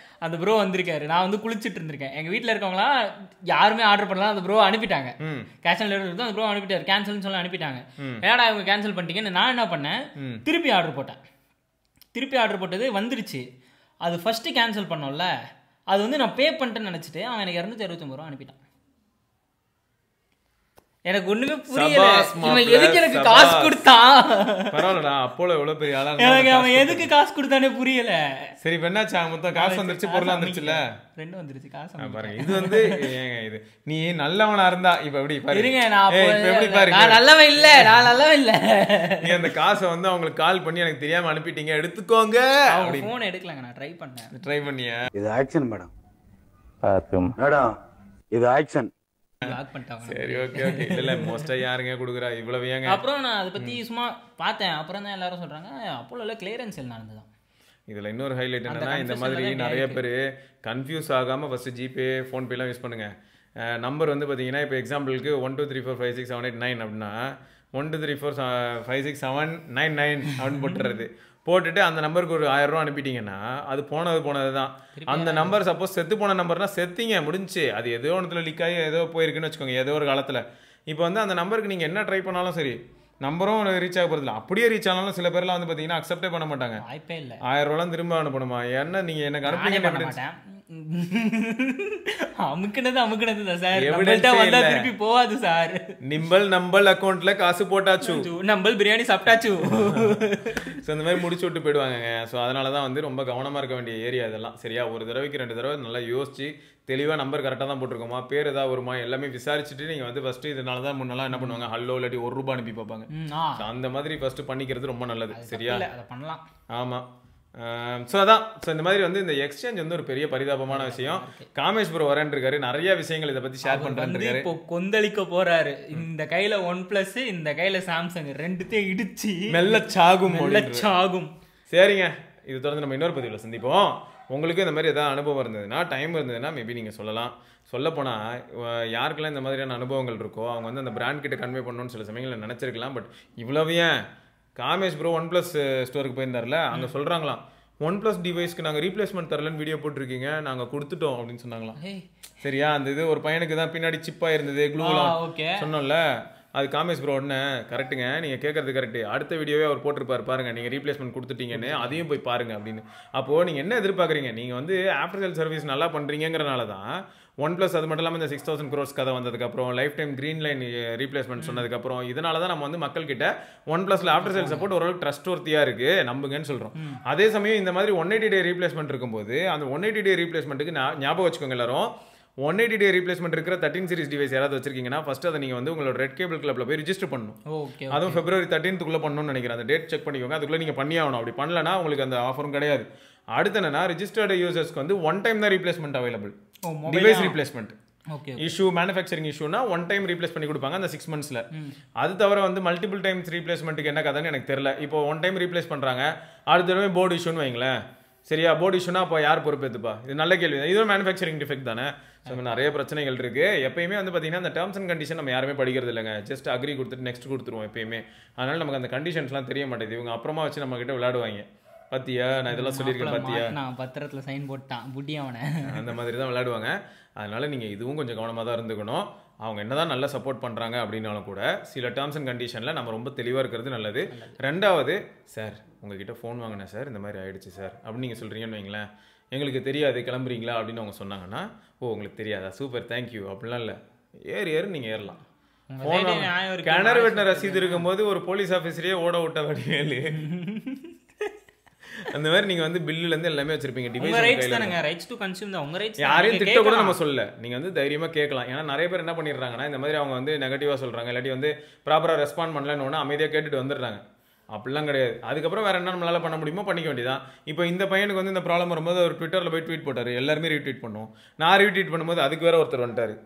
அந்த ப்ரோ வந்திருக்காரு. நான் வந்து குளிச்சுட்டு இருந்திருக்கேன். எங்கள் வீட்டில் இருக்கவங்களாம் யாருமே ஆர்டர் பண்ணலாம், அந்த ப்ரோ அனுப்பிட்டாங்க. கேஷ் ஆன் டெலிவரி அந்த ப்ரோ அனுப்பிட்டாரு, கேன்சல்னு சொல்லி அனுப்பிட்டாங்க. ஏன்னா இவங்க கேன்சல் பண்ணிட்டீங்கன்னு நான் என்ன பண்ணேன், திருப்பி ஆர்டர் போட்டேன். திருப்பி ஆர்டர் போட்டது வந்துருச்சு. அது ஃபஸ்ட்டு கேன்சல் பண்ணோம்ல, அது வந்து நான் பே பண்ணிட்டேன்னு நினச்சிட்டு அவன் எனக்கு 269 ரூபா அனுப்பிட்டான். எனக்கு ஒண்ணுமே புரியல, இவன் எதுக்கு எனக்கு காசு கொடுத்தான்? பரவாயில்லடா, அப்போல எவ்வளவு பெரிய ஆளா எனக்கு அவன் எதுக்கு காசு கொடுத்தானே புரியல. சரி இப்ப என்னாச்சு, மொத்தம் காசு வந்துருச்சு, பொருள் வந்துருச்சுல, 2 வந்துருச்சு காசு. பாருங்க இது வந்து இது நீ நல்லவனா இருந்தா இப்ப எப்படி பாரு, இருங்க நான் எப்படி பாரு, நான் நல்லவன் இல்ல, நான் நல்லவன் இல்ல. நீ அந்த காசை வந்து அவங்களுக்கு கால் பண்ணி எனக்கு தெரியாம அனுப்பிட்டீங்க எடுத்துக்கோங்க, அவங்க போன் எடுக்கலங்க, நான் ட்ரை பண்ணேன். ட்ரை பண்ணியா? இது ஆக்ஷன் மேடம், மேடம் இது ஆக்ஷன். சரி ஓகே ஓகே. இல்ல மோஸ்டா யாருங்க குடுக்குறா இவ்வளவு ஏங்க. அப்புறம் நான் அதை பத்தி சும்மா பார்த்தேன். அப்புறம் தான் எல்லாரும் சொல்றாங்க அப்போல கிளியரன்ஸ் சேல் நடந்துதான். இதுல இன்னொரு ஹைலைட் என்னன்னா, இந்த மாதிரி நிறைய பேர் கன்ஃபியூஸ் ஆகாம ஃபர்ஸ்ட் ஜிபே ஃபோன்பே எல்லாம் யூஸ் பண்ணுங்க. நம்பர் வந்து பாத்தீங்கன்னா இப்போ எக்ஸாம்பிளுக்கு 123456789 அப்படின்னா 123456799 அப்படின்னு போட்டுறது. போட்டுட்டு அந்த நம்பருக்கு ஒரு 1000 ரூபா அனுப்பிட்டீங்கன்னா அது போனது தான். அந்த நம்பர் சப்போஸ் செத்து போன நம்பர்னா செத்திங்க முடிஞ்சு, அது ஏதோ ஒன்றுல லீக் ஆகி ஏதோ போயிருக்குன்னு வச்சுக்கோங்க ஏதோ ஒரு காலத்தில். இப்போ வந்து அந்த நம்பருக்கு நீங்கள் என்ன ட்ரை பண்ணாலும் சரி நம்பரும் ரீச் ஆக போகிறதில்ல. அப்படியே ரீச் ஆனாலும் சில பேர்லாம் வந்து பார்த்தீங்கன்னா அக்செப்டே பண்ண மாட்டாங்க. வாய்ப்பே இல்லை. 1000 ரூபாலாம் திரும்ப அனுப்பணுமா, என்ன நீங்கள் எனக்கு அனுப்பிங்க அமுக்குனது தான் சார், வந்தா திருப்பி போகாது சார். நம்பல் அக்கௌண்ட்ல காசு போட்டாச்சு, நம்பல் பிரியாணி சாப்பிட்டாச்சு, ஸோ இந்த மாதிரி முடிச்சு விட்டு போயிடுவாங்க. ஸோ அதனால தான் வந்து ரொம்ப கவனமாக இருக்க வேண்டிய ஏரியா இதெல்லாம். சரியா, ஒரு தடவைக்கு 2 தடவை நல்லா யோசிச்சு தெளிவாக நம்பர் கரெக்டாக தான் போட்டிருக்கோமா, பேர் ஏதாவது வருமா எல்லாமே விசாரிச்சுட்டு நீங்கள் வந்து ஃபஸ்ட்டு இதனால தான் முன்னெல்லாம் என்ன பண்ணுவாங்க, ஹல்லோ இல்லாட்டி 1 ரூபா அனுப்பி பார்ப்பாங்க. அந்த மாதிரி ஃபஸ்ட்டு பண்ணிக்கிறது ரொம்ப நல்லது. சரியா, அதை பண்ணலாம். ஆமாம். ஸோ அதான், ஸோ இந்த மாதிரி வந்து இந்த எக்ஸ்சேஞ்ச் வந்து ஒரு பெரிய பரிதாபமான விஷயம். காமேஷ் ப்ரோ வரேன் இருக்காரு, நிறைய விஷயங்கள் இதை பற்றி ஷேர் பண்ணுறாரு. இப்போ கொந்தளிக்க போறாரு. இந்த கையில் OnePlus, இந்த கையில் சாம்சங், ரெண்டுத்தையும் இடிச்சு மெல்லச்சாகும். சரிங்க, இது தொடர்ந்து நம்ம இன்னொரு பதிவில் சந்திப்போம். உங்களுக்கு இந்த மாதிரி ஏதாவது அனுபவம் இருந்ததுன்னா, டைம் இருந்ததுன்னா மேபி நீங்கள் சொல்லலாம். சொல்லப்போனால் யாருக்கெல்லாம் இந்த மாதிரியான அனுபவங்கள் இருக்கோ அவங்க வந்து அந்த பிராண்ட் கிட்ட கன்வே பண்ணணும்னு சில சமயங்களில் நினச்சிருக்கலாம். பட் இவ்வளவு ஏன் காமேஷ் ப்ரோ OnePlus ஸ்டோருக்கு போயிருந்தார்ல, அங்கே சொல்கிறாங்களாம் OnePlus டிவைஸ்க்கு நாங்கள் ரீப்ளேஸ்மெண்ட் தரலன்னு வீடியோ போட்டிருக்கீங்க, நாங்கள் கொடுத்துட்டோம் அப்படின்னு சொன்னாங்களாம். சரியா, அந்த இது ஒரு பையனுக்கு தான் பின்னாடி சிப்பாக இருந்தது க்ளூலாம் சொன்னோம்ல, அது காமேஷ் ப்ரோ உடனே கரெக்ட்டுங்க நீங்கள் கேட்குறது கரெக்டு, அடுத்த வீடியோவே அவர் போட்டிருப்பார் பாருங்கள், நீங்கள் ரீப்ளேஸ்மெண்ட் கொடுத்துட்டீங்கன்னு, அதையும் போய் பாருங்கள் அப்படின்னு. அப்போது நீங்கள் என்ன எதிர்பார்க்குறீங்க? நீங்கள் வந்து ஆஃப்டர் சேல் சர்வீஸ் நல்லா பண்ணுறீங்கிறனால தான் OnePlus அது மட்டும் இல்லாமல் இந்த 6000 crores கதை வந்ததுக்கப்புறம், life time green line replacement சொன்னதுக்கப்புறம், இதனால தான் நம்ம வந்து மக்கள்கிட்ட OnePlusல ஆஃப்டர் சேல் சப்போர்ட் ஓரளவுக்கு ட்ரஸ்ட் ஒர்த்தியாக இருக்குது, நம்புங்கன்னு சொல்கிறோம். அதே சமயம் இந்த மாதிரி 180 day ரீப்ளேஸ்மெண்ட் இருக்கும்போது அந்த 180 day ரீப்ளேஸ்மெண்ட்டுக்கு ஞாபகம் வச்சுக்கோங்க எல்லாரும், 180 day ரீப்ளேஸ்மெண்ட் இருக்கிற 13 series டிவைஸ் யாராவது வச்சிருக்கீங்கன்னா ஃபர்ஸ்ட் அதை நீங்கள் வந்து உங்களோட ரெட் கேபிள் கிளப்ல போய் ரிஜிஸ்டர் பண்ணணும். அதுவும் February 13th பண்ணணும்னு நினைக்கிறேன். அந்த டேட் செக் பண்ணிக்கோங்க, அதுக்குள்ளே நீங்கள் பண்ணி ஆகணும். அப்படி பண்ணலன்னா உங்களுக்கு அந்த ஆஃபரும் கிடையாது. அடுத்து என்னன்னா, ரிஜிஸ்டர்டு யூசர்ஸ்க்கு வந்து 1 time தான் replacement available, device replacement. Issue manufacturing இஷ்யூனா 1 time ரீப்ளேஸ் பண்ணி கொடுப்பாங்க அந்த 6 monthsல. அது தவிர வந்து மல்டிபிள் டைம்ஸ் ரீப்ளேஸ்மெண்ட்டுக்கு என்ன கதைன்னு எனக்கு தெரியல. இப்போ 1 time ரீப்ளேஸ் பண்ணுறாங்க, அடுத்த தடவை போர்டு இஷ்யூன்னு வைங்களேன், சரியா? போர்டு இஷ்யூனா அப்போ யார் பொறுப்பேற்றுப்பா? இது நல்ல கேள்வி. இதுவும் மேனுஃபேக்சரிங் டிஃபெக்ட் தானே. ஸோ நிறைய பிரச்சனைகள் இருக்குது. எப்பயுமே வந்து பார்த்தீங்கன்னா அந்த டேர்ம்ஸ் அண்ட் கண்டிஷன் நம்ம யாருமே படிக்கிறது இல்லைங்க, ஜஸ்ட் அக்ரி கொடுத்துட்டு நெக்ஸ்ட் கொடுத்துருவோம் எப்பயுமே. அதனால் நமக்கு அந்த கண்டிஷன்ஸ்லாம் தெரிய மாட்டேது. இவங்க அப்புறமா வச்சு நம்ம கிட்ட விளையாடுவாங்க. பாத்தியா, நான் இதெல்லாம் சொல்லியிருக்கேன் பாத்தியா, நான் பத்திரத்தில் சைன் போட்டான் புட்டி அவனை, அந்த மாதிரி தான் விளையாடுவாங்க. அதனால நீங்கள் இதுவும் கொஞ்சம் கவனமாக தான் இருந்துக்கணும். அவங்க என்னதான் நல்லா சப்போர்ட் பண்ணுறாங்க அப்படின்னாலும் கூட சில டேர்ம்ஸ் அண்ட் கண்டிஷனில் நம்ம ரொம்ப தெளிவாக இருக்கிறது நல்லது. ரெண்டாவது, சார் உங்ககிட்ட ஃபோன் வாங்கினேன் சார், இந்த மாதிரி ஆயிடுச்சு சார் அப்படின்னு நீங்கள் சொல்கிறீங்கன்னு வைங்களேன், எங்களுக்கு தெரியாது கிளம்புறீங்களா அப்படின்னு அவங்க சொன்னாங்கன்னா, ஓ உங்களுக்கு தெரியாதா, சூப்பர் தேங்க்யூ அப்படிலாம் இல்லை, ஏறு நீங்கள் ஏறலாம். கிணறு வெட்டின ரசீது இருக்கும்போது ஒரு போலீஸ் ஆஃபீஸரையே ஓட விட்ட வடிவேலு அந்த மாதிரி நீங்க வந்து பில்லுல இருந்து எல்லாமே வச்சிருப்பீங்க. யாரையும் திட்ட கூட நம்ம சொல்லல, நீங்க வந்து தைரியமா கேட்கலாம். ஏன்னா நிறைய பேர் என்ன பண்ணிடுறாங்கன்னா, இந்த மாதிரி அவங்க வந்து நெகட்டிவா சொல்றாங்க, இல்லாட்டி வந்து ப்ராப்பரா ரெஸ்பாண்ட் பண்ணலன்னு ஒன்று அமைதியாக கேட்டுட்டு வந்துடுறாங்க. அப்படிலாம் கிடையாது. அதுக்கப்புறம் வேற என்ன நம்மளால பண்ண முடியுமோ பண்ணிக்க வேண்டியதான். இப்போ இந்த பையனுக்கு வந்து இந்த ப்ராப்ளம் வரும்போது அவர் ட்விட்டரில் போய் ட்வீட் போட்டாரு, எல்லாருமே ரீட்வீட் பண்ணோம். நான் ரீட்வீட் பண்ணும்போது அதுக்கு வேற ஒருத்தர் வந்துட்டாரு.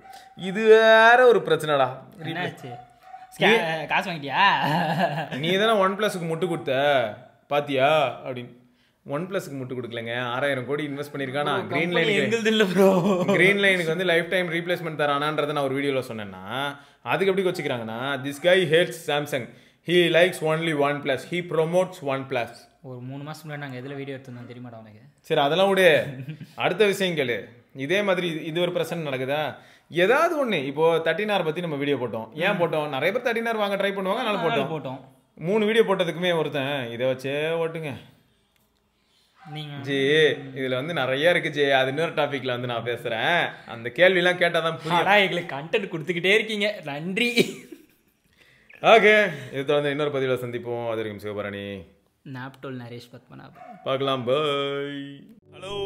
இது வேற ஒரு பிரச்சனைடா. காசு வாங்கிட்டியா, நீ தானே OnePlusக்கு முட்டு கொடுத்த பாத்தியா அப்படின்னு. OnePlusக்கு முட்டு கொடுக்கலங்க, 6000 கோடி இன்வெஸ்ட் பண்ணியிருக்கானா. கிரீன் லைனுக்கு வந்து லைஃப் டைம் ரீப்ளேஸ்மெண்ட் தரானான்றதை நான் ஒரு வீடியோவில் சொன்னேன்னா அதுக்கு எப்படி வச்சுக்கிறாங்கன்னா, this guy hates Samsung, he likes only OnePlus, he promotes OnePlus. ஒரு 3 மாசம் முன்னாடி நாங்கள் எதில் வீடியோ எடுத்துருந்தோம் தெரியுமாடா உனக்கு? சரி அதெல்லாம் விடு, அடுத்த விஷயம் கேளு. இதே மாதிரி இது ஒரு பிரச்சனை நடக்குதா, ஏதாவது ஒன்று. இப்போ 13R பற்றி நம்ம வீடியோ போட்டோம். ஏன் போட்டோம்? நிறைய பேர் 13R வாங்க ட்ரை பண்ணுவாங்க, அதனால போட்டோம். 3 வீடியோ போட்டதுக்குமே ஒருத்தன் இதை வச்சே ஓட்டுங்க ஜி, இதுல வந்து நிறைய இருக்கு ஜி, அது இன்னொரு டாபிக்ல வந்து நான் பேசுறேன். அந்த கேள்வியெல்லாம் கேட்டாதான் புரியும். எங்களுக்கு கண்டென்ட் கொடுத்துக்கிட்டே இருக்கீங்க, நன்றி. ஓகே, இது தொடர்ந்து இன்னொரு பதிவில் சந்திப்போம். அது வரைக்கும் சிவபரணி, நாப்டோல் நரேஷ் பத்மநாபன். பார்க்கலாம், பை. ஹலோ.